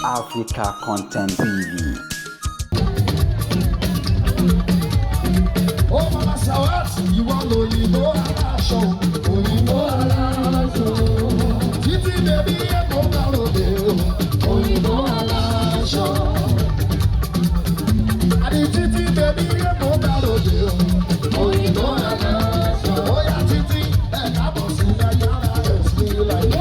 Africa Content TV. Oh, Mama Sawat, you want to know show. Titi baby, I'm show. Titi baby, I'm oh, yeah, Titi, and I was in that yard, feel like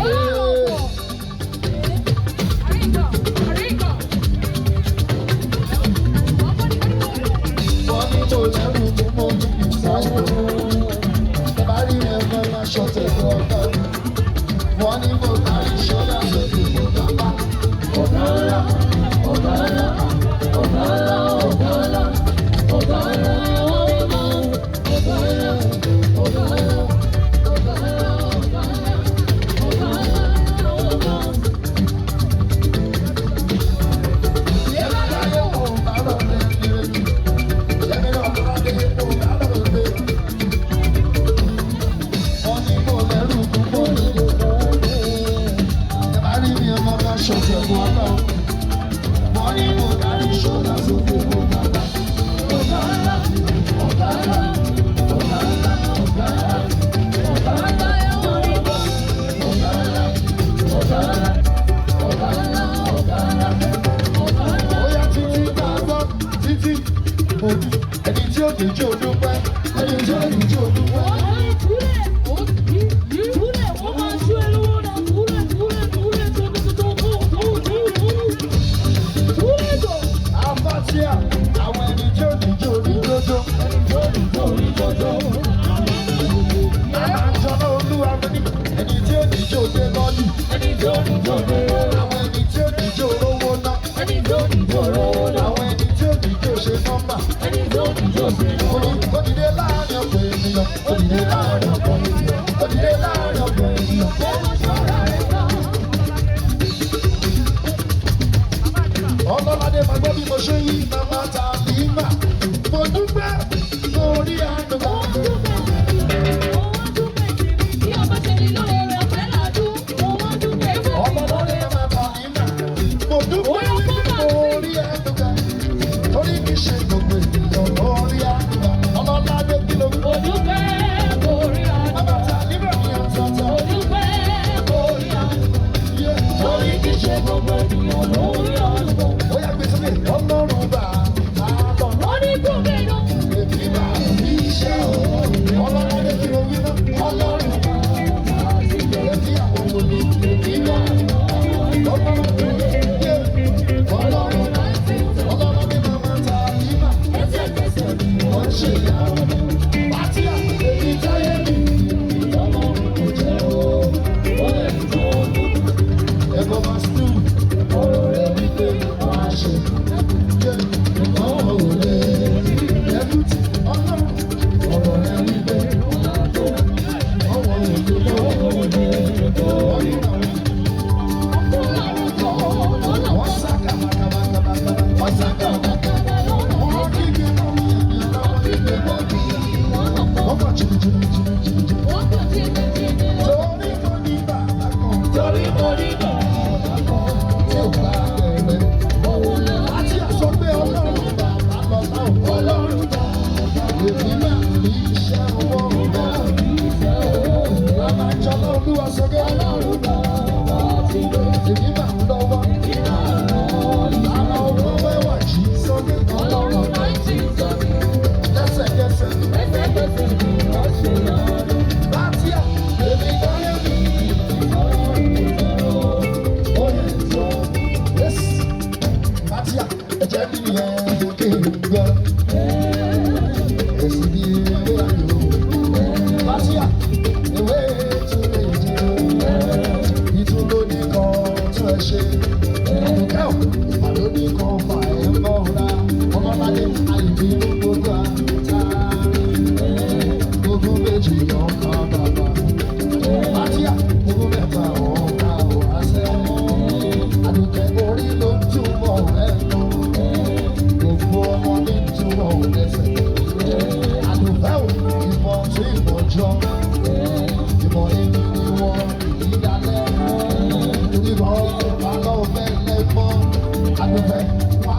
Ìbọn Adúfẹ́ wá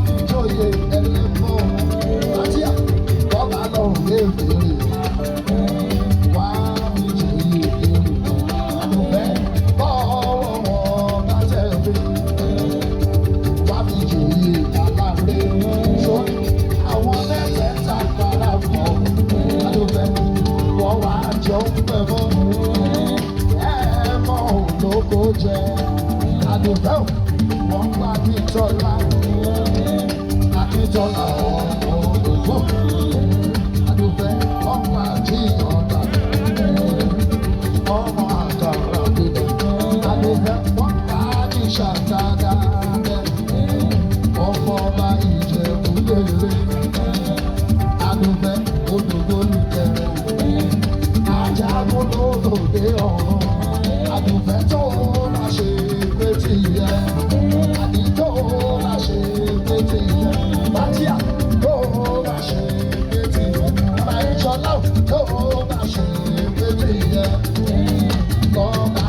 fi jóye ẹlẹ́mọ̀ àti àbọ̀bá lọ́rùn léèrè. Wá fi jóye èrè. Adúfẹ́ bọ́ọ̀rọ̀ wọn bá tẹ̀lé. Wá fi jóye aláre. Sórí àwọn mẹ́tẹ̀ẹ̀ta para pọ̀. Adúfẹ́ wọ́n wá jọ ń pẹ̀ mọ́. Ẹ̀ẹ́mọ̀ olóko jẹ. Adúfẹ́ wọ́n pa Akíntọ́lá. Akíntọ́lá ọ̀gbọ̀n. Adúfẹ́ wọ́n pa Jíyọ̀dá. Ọmọ àkàrà gbẹdẹ. Adúfẹ́ wọ́n pa Ajíṣàtàdá. Ọmọ ọba Ìjẹ̀bú lélẹ̀. Adúfẹ́ olùgbò lùkẹrẹ. Ajagun lólòdè ọ̀run. Adúfẹ́ tó láṣẹ pété yẹ. Àdì tó láṣẹ pété yẹ. Bátíà tó láṣẹ pété yẹ. Bàbá Ìṣọ̀lá tó láṣẹ pété yẹ. Lọ́ba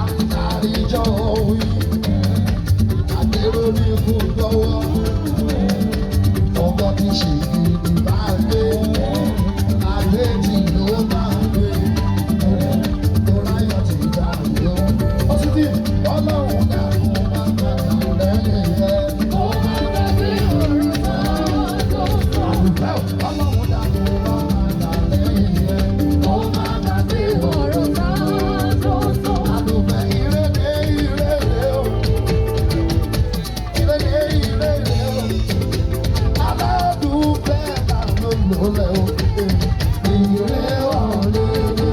àríjọ wí. Àdérò ní kú lọ́wọ́. Ọgbọ́n ti ṣe ìdí bá gbé. Àgbéjì ló máa gbé. Tọ́láyọ̀ ti dà yó. Ó sì ti Ọlọ́run dàrú máa gbàgbà lẹ́yìn rẹ̀. Ó máa gbàgbé ọ̀rọ̀ sọ́ọ̀tọ̀. Àdúfẹ́ Ọlọ́run dàrú máa gbàgbà lẹ́yìn rẹ̀. Ó máa gbàgbé ọ̀rọ̀ sọ́ọ̀tọ̀. Àdúfẹ́ ìrèké ìrèké o. Ìrèké ìrèké o. Aládùúfẹ́ làwọn lòlẹ̀ o. Ìrè ọ̀lẹ́lẹ̀.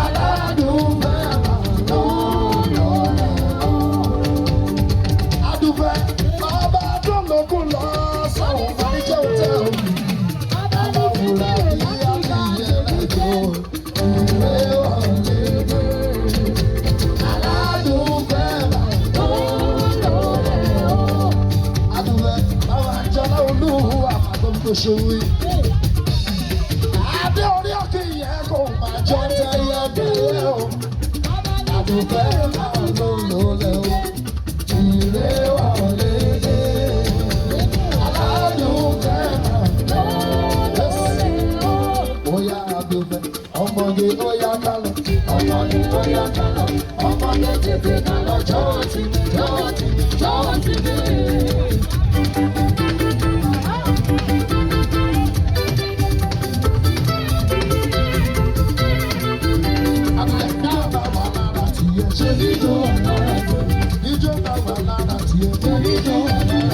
Aládùúfẹ́ làwọn lòlẹ̀ o. Adúfẹ́ ọba tó lókun lọ sọ̀rọ̀ fàájẹ́ òtẹ́ o. Aláwùrà bí àbíyẹ lẹ́jọ́. Ìrè ọ̀lẹ́lẹ̀. Aládùúfẹ́ làwọn lòlẹ̀ o. Adúfẹ́ báwa jọlá olúwa àpàtó tó ṣe wí. Adé orí òkè yẹn kò máa jọ tẹ́yẹ bẹ́ẹ̀ o. Adúfẹ́ máa ló lólẹ̀ o. Ìrè ọ̀lẹ́lẹ̀. Aládùúfẹ́ máa lólẹ̀ o. Óyá Adúfẹ́, ọmọge óyá kálọ̀. Ọmọge óyá kálọ̀. Ọmọge tètè kálọ̀ jọ̀wọ́ ti mi, jọ̀wọ́ ti mi, jọ̀wọ́ ti mi.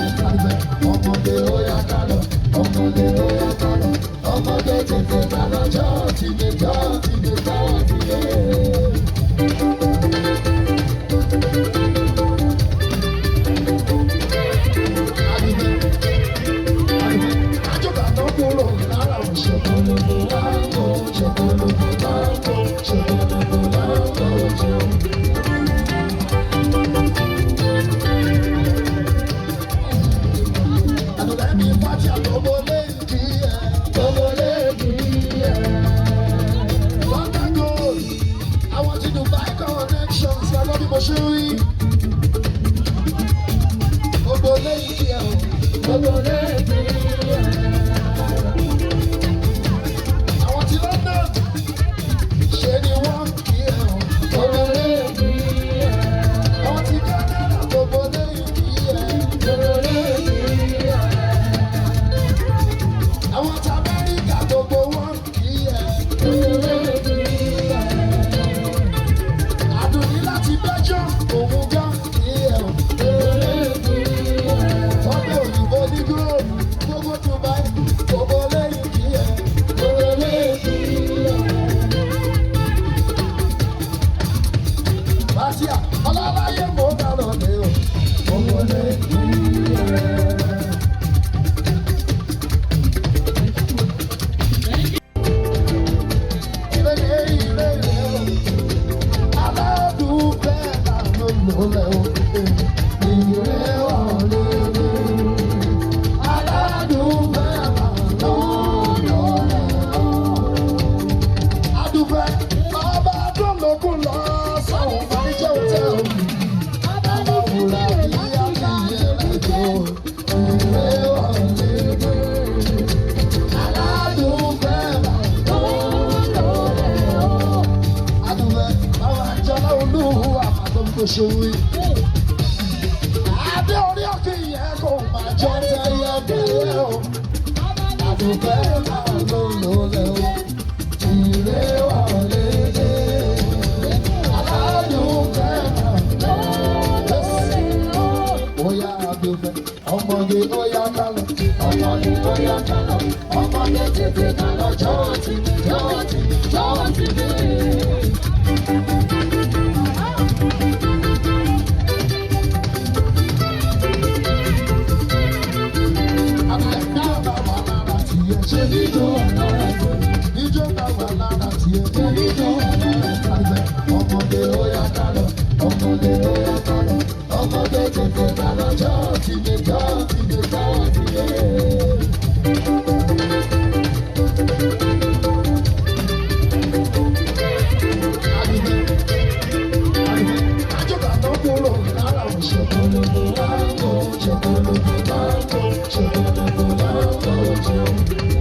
Ọmọdé ó yá kálọ̀, ọmọdé ó yá kálọ̀, ọmọdé tètè kálọ̀ jọ̀ọ́ ti mi, jọ̀ọ́ ti mi, jọ̀ọ́ ti mi. Àjọ̀gbà tó kúrò lára òṣèlú láńkó, ṣèkólógó láńkó, ṣèkólógó láńkó, ṣèkólógó. Adúlẹ́mí pàtí àtọ́bọ̀ lẹ́yìn ẹ̀, tọ́bọ̀ lẹ́yìn ẹ̀. Wọ́n gold, àwọn ti Dubai connections lọ́wọ́ bí mo ṣe rí. Gbogbo lẹ́yìn ẹ̀ o, gbogbo lẹ́yìn ẹ̀. Àwọn ti London, ṣe ni wọ́n kí ẹ̀ o, gbogbo lẹ́yìn ẹ̀. Àwọn ti Canada, gbogbo lẹ́yìn ẹ̀, gbogbo lẹ́yìn ẹ̀. Àwọn ti Amẹ́ríkà gbogbo wọn kì í ẹ̀. Àdùnní láti Belgium òun gan kì í ẹ̀. Ọbẹ̀ òyìnbó ní gold gbogbo Dubai gbogbo lẹ́yìn kì í ẹ̀. Bàtíà ọlọ́láyé mò ń dáná lé o gbogbo lẹ́yìn kì í ẹ̀. mo ṣe wí. Adé orí òkè yẹn kò máa jọ tẹ́yẹ bẹ́ẹ̀ o. Àdùkẹ́ máa ló lólẹ̀ o. Ìrè wà lédè. Aládùúkẹ́ máa lólẹ̀ o. Oya Àdùkẹ́, ọmọge oya kálọ̀. Ọmọge oya kálọ̀. Ọmọge tètè kálọ̀ jọ̀wọ́ ti mi, jọ̀wọ́ ti mi, jọ̀wọ́ ti mi. Ọmọdé oya kálọ̀, ọmọdé oya kálọ̀, ọmọdé tètè kálọ̀ jọ̀ọ́ ti mi, jọ̀ọ́ ti mi, jọ̀ọ́ ti mi. Àjọ̀gbà tó kúrò lára òṣèlú láńkó, ṣèkólógó láńkó, ṣèkólógó láńkó, ṣèkólógó.